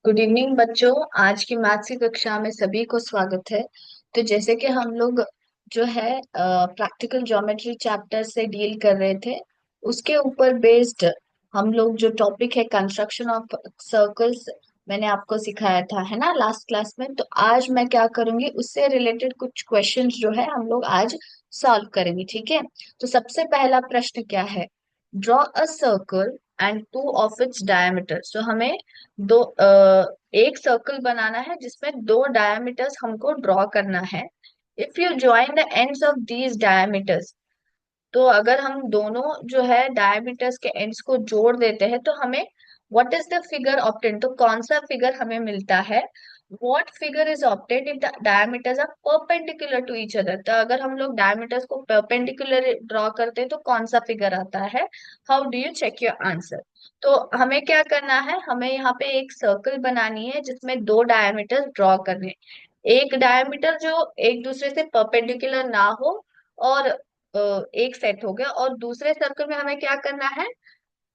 Good evening बच्चों। आज की मैथ्स की कक्षा में सभी को स्वागत है। तो जैसे कि हम लोग जो है प्रैक्टिकल ज्योमेट्री चैप्टर से डील कर रहे थे, उसके ऊपर बेस्ड हम लोग जो टॉपिक है कंस्ट्रक्शन ऑफ सर्कल्स, मैंने आपको सिखाया था है ना लास्ट क्लास में। तो आज मैं क्या करूंगी, उससे रिलेटेड कुछ क्वेश्चंस जो है हम लोग आज सॉल्व करेंगे, ठीक है। तो सबसे पहला प्रश्न क्या है, draw a circle and two of its diameter. तो हमें एक सर्कल बनाना है जिसमें दो डायमीटर्स हमको ड्रॉ करना है। If you join the ends of these diameters, तो अगर हम दोनों जो है डायमीटर्स के एंड्स को जोड़ देते हैं तो हमें what is the figure obtain, तो कौन सा फिगर हमें मिलता है। What figure is obtain if the diameters are perpendicular to each other. तो अगर हम लोग डायमीटर्स को परपेंडिकुलर ड्रॉ करते हैं तो कौन सा फिगर आता है। How do you check your answer. तो हमें क्या करना है, हमें यहाँ पे एक सर्कल बनानी है जिसमें दो डायमीटर्स ड्रॉ करने हैं। एक डायमीटर जो एक दूसरे से परपेंडिकुलर ना हो और एक सेट हो गया, और दूसरे सर्कल में हमें क्या करना है,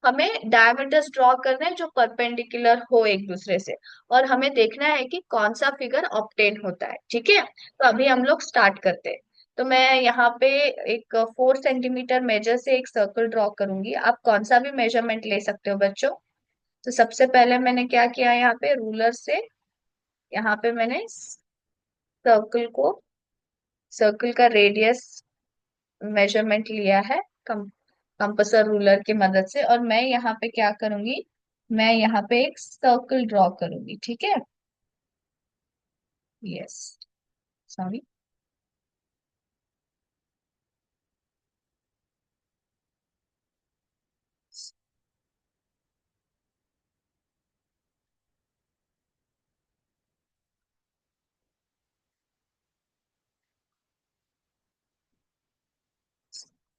हमें डायमीटर्स ड्रॉ करना है जो परपेंडिकुलर हो एक दूसरे से, और हमें देखना है कि कौन सा फिगर ऑब्टेन होता है, ठीक है। तो अभी हम लोग स्टार्ट करते हैं। तो मैं यहाँ पे एक 4 सेंटीमीटर मेजर से एक सर्कल ड्रॉ करूंगी। आप कौन सा भी मेजरमेंट ले सकते हो बच्चों। तो सबसे पहले मैंने क्या किया, यहाँ पे रूलर से यहाँ पे मैंने सर्कल को, सर्कल का रेडियस मेजरमेंट लिया है कंपसर रूलर की मदद से, और मैं यहाँ पे क्या करूंगी, मैं यहाँ पे एक सर्कल ड्रॉ करूंगी, ठीक है। Yes, sorry.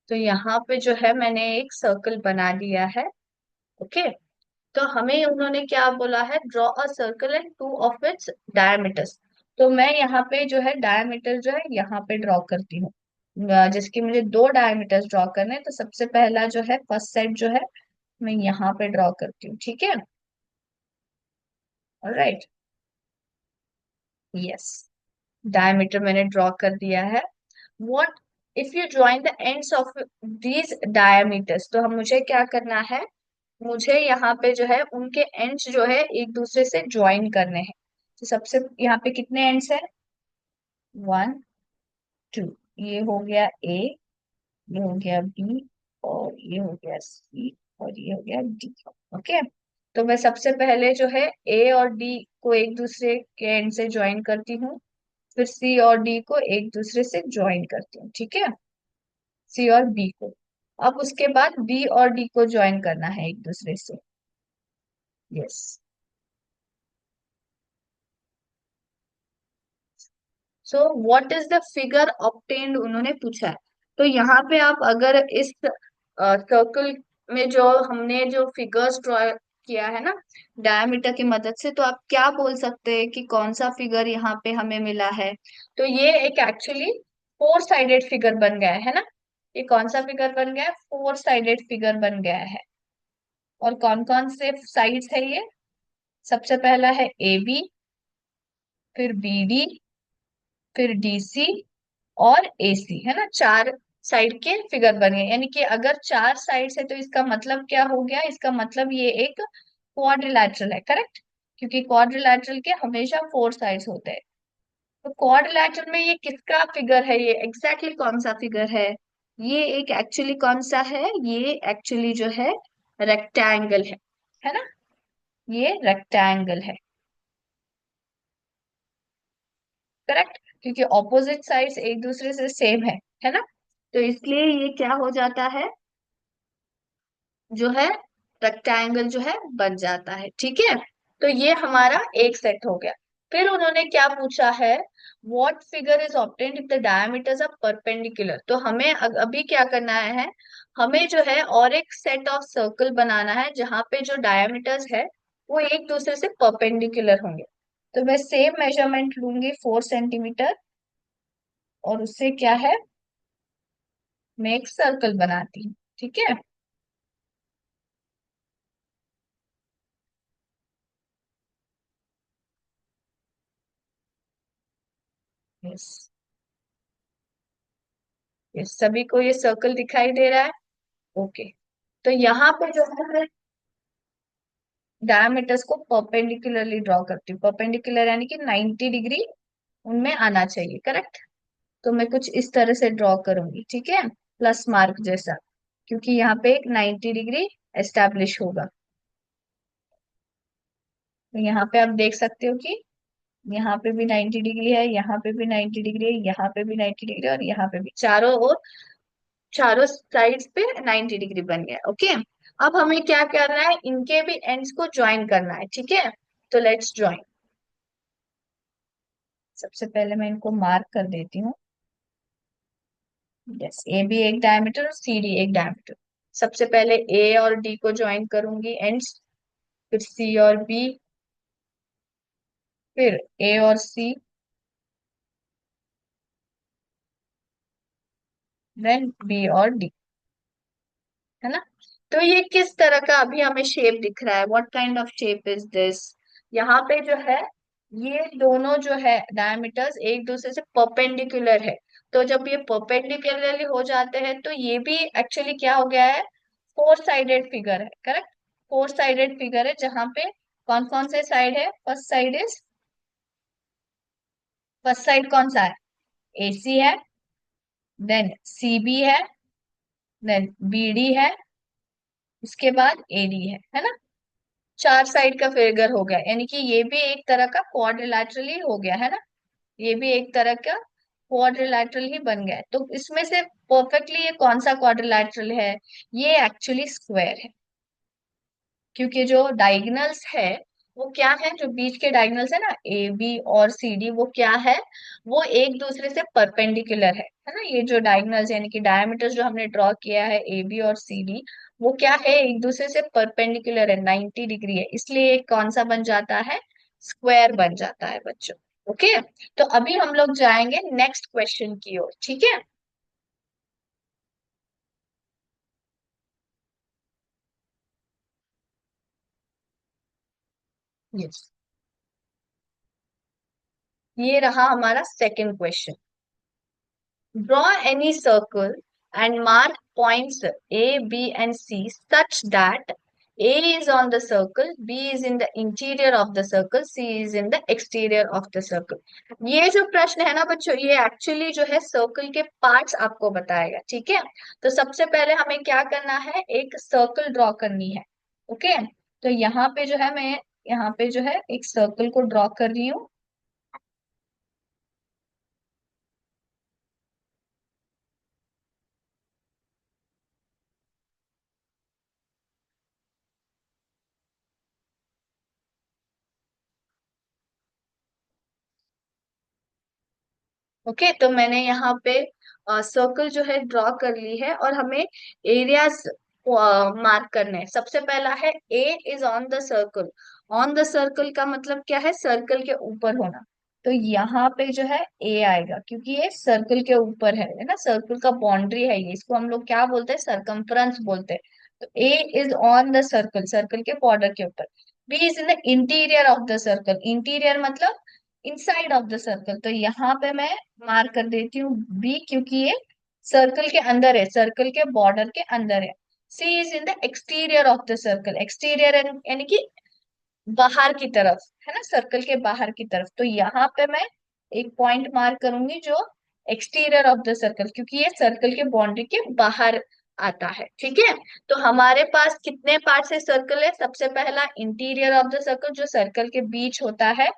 तो यहाँ पे जो है मैंने एक सर्कल बना दिया है, ओके। तो हमें उन्होंने क्या बोला है, draw a circle and two of its diameters. तो मैं यहाँ पे जो है डायमीटर जो है यहाँ पे ड्रॉ करती हूँ। जिसकी मुझे दो डायमीटर्स ड्रॉ करने हैं। तो सबसे पहला जो है फर्स्ट सेट जो है मैं यहाँ पे ड्रॉ करती हूँ, ठीक है। ऑलराइट, यस, डायमीटर मैंने ड्रॉ कर दिया है। What if you join the ends of these diameters, तो हम मुझे क्या करना है, मुझे यहाँ पे जो है उनके एंड्स जो है एक दूसरे से ज्वाइन करने हैं। तो सबसे यहाँ पे कितने एंड्स है, 1 2, ये हो गया ए, ये हो गया बी, और ये हो गया सी, और ये हो गया डी, ओके। तो मैं सबसे पहले जो है ए और डी को एक दूसरे के एंड से ज्वाइन करती हूँ, फिर सी और डी को एक दूसरे से ज्वाइन करती हूँ, ठीक है। सी और बी को, अब उसके बाद बी और डी को ज्वाइन करना है एक दूसरे से। Yes. So what is the figure obtained, उन्होंने पूछा है। तो यहाँ पे आप अगर इस सर्कल में जो हमने जो फिगर्स ड्रॉ किया है ना डायमीटर की मदद से, तो आप क्या बोल सकते हैं कि कौन सा फिगर यहाँ पे हमें मिला है। तो ये एक एक्चुअली 4 साइडेड फिगर बन गया है ना। ये कौन सा फिगर बन गया है, 4 साइडेड फिगर बन गया है। और कौन कौन से साइड्स है ये, सबसे पहला है ए बी, फिर बी डी, फिर डी सी, और एसी, है ना। 4 साइड के फिगर बने, यानी कि अगर 4 साइड है तो इसका मतलब क्या हो गया, इसका मतलब ये एक क्वाड्रिलैटरल है, करेक्ट। क्योंकि क्वाड्रिलैटरल के हमेशा 4 साइड्स होते हैं। तो क्वाड्रिलैटरल में ये किसका फिगर है, ये एग्जैक्टली कौन सा फिगर है। ये एक एक्चुअली कौन सा है, ये एक्चुअली जो है रेक्टेंगल है ना। ये रेक्टेंगल है, करेक्ट, क्योंकि ऑपोजिट साइड्स एक दूसरे से सेम है ना। तो इसलिए ये क्या हो जाता है, जो है रेक्टेंगल जो है बन जाता है, ठीक है। तो ये हमारा एक सेट हो गया। फिर उन्होंने क्या पूछा है, what figure is obtained if the diameters are perpendicular. तो हमें अभी क्या करना है, हमें जो है और एक सेट ऑफ सर्कल बनाना है जहां पे जो डायमीटर्स है वो एक दूसरे से परपेंडिकुलर होंगे। तो मैं सेम मेजरमेंट लूंगी 4 सेंटीमीटर, और उससे क्या है, मैं एक सर्कल बनाती हूँ, ठीक है। यस। यस, सभी को ये सर्कल दिखाई दे रहा है? ओके। तो यहाँ पे जो है मैं डायमीटर्स को परपेंडिकुलरली ड्रॉ करती हूँ। परपेंडिकुलर यानी कि 90 डिग्री उनमें आना चाहिए, करेक्ट। तो मैं कुछ इस तरह से ड्रॉ करूंगी, ठीक है, प्लस मार्क जैसा, क्योंकि यहाँ पे एक 90 डिग्री एस्टेब्लिश होगा। तो यहाँ पे आप देख सकते हो कि यहाँ पे भी 90 डिग्री है, यहाँ पे भी 90 डिग्री है, यहाँ पे भी 90 डिग्री, और यहाँ पे भी, चारों ओर, चारों साइड्स पे 90 डिग्री बन गया। ओके। अब हमें क्या करना है, इनके भी एंड्स को ज्वाइन करना है, ठीक है। तो लेट्स ज्वाइन। सबसे पहले मैं इनको मार्क कर देती हूँ। यस, ए बी एक डायमीटर और सी डी एक डायमीटर। सबसे पहले ए और डी को ज्वाइन करूंगी, एंड्स, फिर सी और बी, फिर ए और सी, देन बी और डी, है ना। तो ये किस तरह का अभी हमें शेप दिख रहा है, what kind of shape is this. यहाँ पे जो है, ये दोनों जो है डायमीटर्स एक दूसरे से परपेंडिकुलर है। तो जब ये परपेंडिकुलरली हो जाते हैं तो ये भी एक्चुअली क्या हो गया है, फोर साइडेड फिगर है, करेक्ट। फोर साइडेड फिगर है, जहाँ पे कौन कौन से साइड है, first side is, first side कौन सा है, AC है, देन CB है, देन BD है, उसके बाद AD है ना। चार साइड का फिगर हो गया, यानी कि ये भी एक तरह का क्वाड्रिलैटरल ही हो गया, है ना। ये भी एक तरह का क्वाड्रिलैटरल ही बन गया है। तो इसमें से परफेक्टली ये कौन सा क्वाड्रिलैटरल है, ये एक्चुअली स्क्वायर है। क्योंकि जो डायगोनल्स है, वो क्या है, जो बीच के डायगोनल्स है ना, AB और CD, वो क्या है, वो एक दूसरे से परपेंडिकुलर है ना। ये जो डायगोनल्स यानी कि डायमीटर्स जो हमने ड्रॉ किया है, AB और CD, वो क्या है, एक दूसरे से परपेंडिकुलर है, 90 डिग्री है, इसलिए ये कौन सा बन जाता है, स्क्वायर बन जाता है बच्चों। ओके। तो अभी हम लोग जाएंगे नेक्स्ट क्वेश्चन की ओर, ठीक है। यस। ये रहा हमारा second question. Draw any circle and mark points A, B, and C such that A is on the circle, B is in the interior of the circle, C is in the exterior of the circle. ये जो प्रश्न है ना बच्चों, ये actually जो है circle के पार्ट्स आपको बताएगा, ठीक है। तो सबसे पहले हमें क्या करना है, एक सर्कल ड्रॉ करनी है। ओके। तो यहाँ पे जो है, मैं यहाँ पे जो है एक सर्कल को ड्रॉ कर रही हूँ। ओके, तो मैंने यहाँ पे सर्कल जो है ड्रॉ कर ली है, और हमें एरियाज मार्क करने हैं। सबसे पहला है A is on the circle. On the circle का मतलब क्या है, सर्कल के ऊपर होना। तो यहाँ पे जो है ए आएगा, क्योंकि ये सर्कल के ऊपर है ना, सर्कल का बाउंड्री है ये, इसको हम लोग क्या बोलते हैं, सरकमफ्रेंस बोलते हैं। तो A is on the circle, circle के बॉर्डर के ऊपर। B is in the interior of the circle, interior मतलब इनसाइड ऑफ द सर्कल। तो यहाँ पे मैं मार्क कर देती हूँ बी, क्योंकि ये सर्कल के अंदर है, सर्कल के बॉर्डर के अंदर है। C is in the exterior of the circle, exterior यानी कि बाहर की तरफ, है ना, सर्कल के बाहर की तरफ। तो यहाँ पे मैं एक पॉइंट मार्क करूंगी जो एक्सटीरियर ऑफ द सर्कल, क्योंकि ये सर्कल के बाउंड्री के बाहर आता है, ठीक है। तो हमारे पास कितने पार्ट से सर्कल है, सबसे पहला इंटीरियर ऑफ द सर्कल, जो सर्कल के बीच होता है,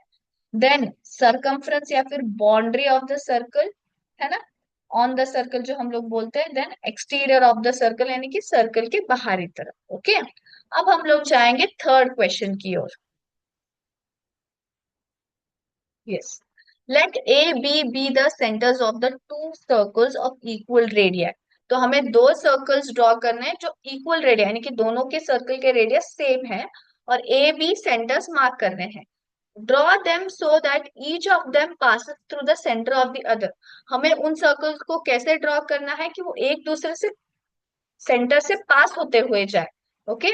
देन सरकमफ्रेंस या फिर बाउंड्री ऑफ द सर्कल, है ना, ऑन द सर्कल जो हम लोग बोलते हैं, then exterior of the circle यानी कि सर्कल के बाहरी तरफ। ओके। अब हम लोग जाएंगे थर्ड क्वेश्चन की ओर। Yes. Let A B the centres of the two circles of equal radii. तो हमें दो सर्कल्स ड्रॉ करने हैं जो इक्वल रेडिया, यानी कि दोनों के सर्कल के रेडियस सेम है, और ए बी सेंटर्स मार्क करने हैं। Draw them so that each of them passes through the centre of the other. हमें उन सर्कल्स को कैसे ड्रॉ करना है कि वो एक दूसरे से सेंटर से पास होते हुए जाए। Okay.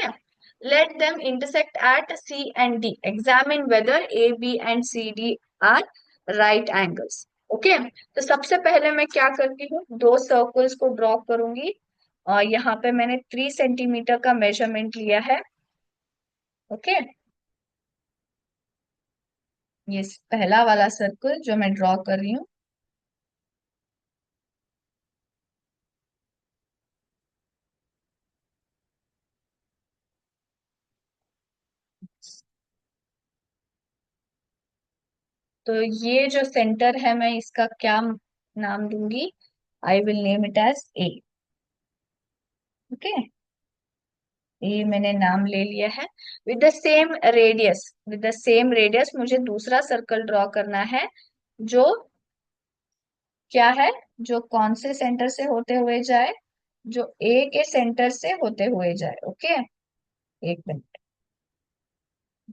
Let them intersect at C and D, examine whether A B and C D are right angles. Okay, तो सबसे पहले मैं क्या करती हूँ, दो सर्कल्स को ड्रॉ करूंगी। और यहाँ पे मैंने 3 सेंटीमीटर का मेजरमेंट लिया है। ओके, ये पहला वाला सर्कल जो मैं ड्रॉ कर रही हूँ। तो ये जो सेंटर है, मैं इसका क्या नाम दूंगी? I will name it as A. Okay, ये मैंने नाम ले लिया है। With the same radius, with the same radius मुझे दूसरा सर्कल ड्रॉ करना है, जो क्या है, जो कौन से सेंटर से होते हुए जाए, जो ए के सेंटर से होते हुए जाए। ओके, एक मिनट।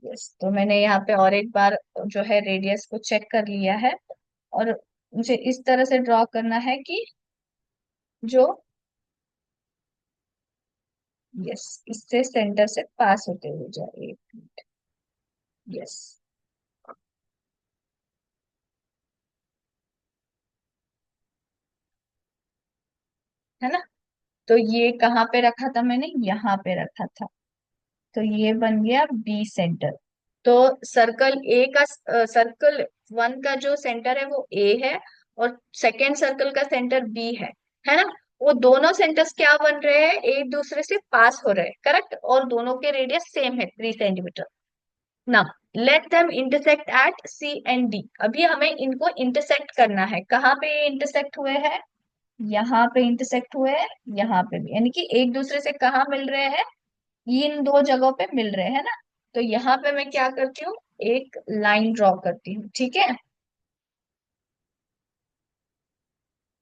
यस, तो मैंने यहाँ पे और एक बार जो है रेडियस को चेक कर लिया है। और मुझे इस तरह से ड्रॉ करना है कि जो, यस, इससे सेंटर से पास होते हुए जाए। एक मिनट। यस, है ना? तो ये कहाँ पे रखा था मैंने? यहाँ पे रखा था। तो ये बन गया बी सेंटर। तो सर्कल ए का, सर्कल वन का जो सेंटर है वो ए है, और सेकेंड सर्कल का सेंटर बी है ना? वो दोनों सेंटर्स क्या बन रहे हैं, एक दूसरे से पास हो रहे हैं, करेक्ट, और दोनों के रेडियस सेम है, 3 सेंटीमीटर। ना, let them intersect at C and D. अभी हमें इनको इंटरसेक्ट करना है। कहाँ पे ये इंटरसेक्ट हुए हैं? यहाँ पे इंटरसेक्ट हुए हैं, यहाँ पे भी, यानी कि एक दूसरे से कहाँ मिल रहे हैं? इन दो जगहों पे मिल रहे हैं ना? तो यहाँ पे मैं क्या करती हूँ, एक लाइन ड्रॉ करती हूँ, ठीक है?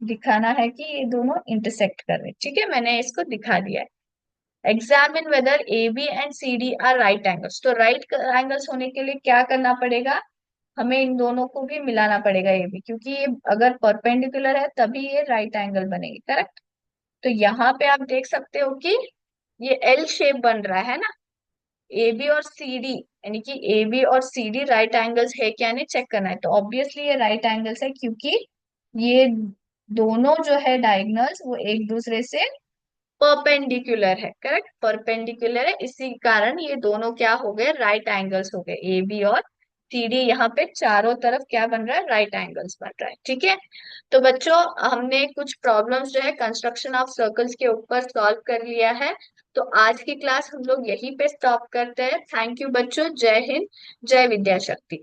दिखाना है कि ये दोनों इंटरसेक्ट कर रहे हैं, ठीक है, मैंने इसको दिखा दिया है। Examine whether A B and C D are right angles. तो राइट एंगल्स होने के लिए क्या करना पड़ेगा? हमें इन दोनों को भी मिलाना पड़ेगा, ये भी, क्योंकि ये अगर परपेंडिकुलर है तभी ये राइट एंगल बनेगी, करेक्ट? तो यहाँ पे आप देख सकते हो कि ये एल शेप बन रहा है ना? ए बी और सी डी, यानी कि ए बी और सी डी राइट एंगल्स है क्या, नहीं चेक करना है। तो ऑब्वियसली ये राइट एंगल्स है, क्योंकि ये दोनों जो है डायगोनल्स वो एक दूसरे से परपेंडिकुलर है, करेक्ट, परपेंडिकुलर है, इसी कारण ये दोनों क्या हो गए, राइट एंगल्स हो गए, ए बी और सी डी। यहाँ पे चारों तरफ क्या बन रहा है, राइट एंगल्स बन रहा है, ठीक है? तो बच्चों, हमने कुछ प्रॉब्लम्स जो है कंस्ट्रक्शन ऑफ सर्कल्स के ऊपर सॉल्व कर लिया है। तो आज की क्लास हम लोग यहीं पे स्टॉप करते हैं। थैंक यू बच्चों, जय हिंद, जय विद्या शक्ति।